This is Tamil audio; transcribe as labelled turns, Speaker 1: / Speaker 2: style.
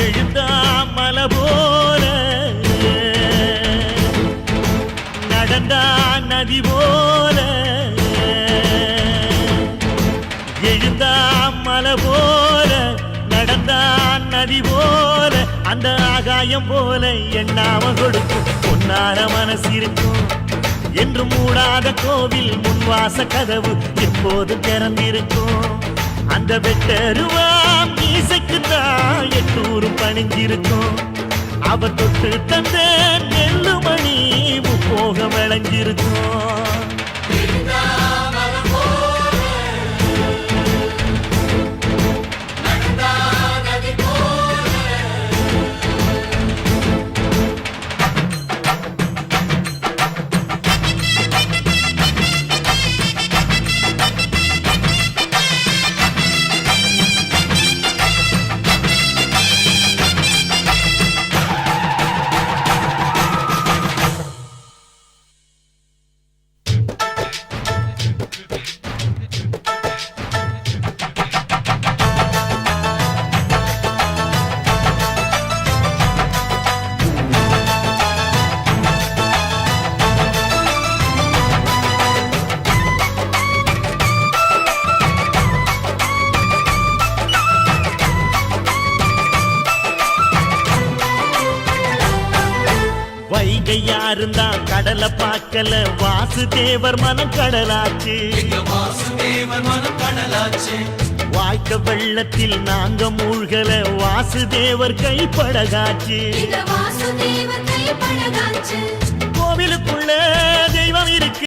Speaker 1: எழுந்தா மலை போல நடந்தா நதி போல எழுந்தா மலை போல நடந்தா நதி போல அந்த ஆகாயம் போல எண்ணாம கொடுக்கும் பொன்னார மனசு இருக்கும் என்று மூடாத கோவில் முன்வாச கதவு எப்போது திறந்திருக்கும் அந்த வெட்டருவாம் மீசைக்குத்தான் 800 பணிஞ்சிருக்கும் அவ தொட்டு தந்த நெல்லுமணி முப்போக விளைஞ்சிருக்கும் வைகையா இருந்தா கடலை பார்க்கல வாசுதேவர் மனம் கடலாச்சு வாய்க்க வெள்ளத்தில் நாங்க மூழ்கல வாசுதேவர் கைப்படகாச்சு கோவிலுக்குள்ள தெய்வம் இருக்கு.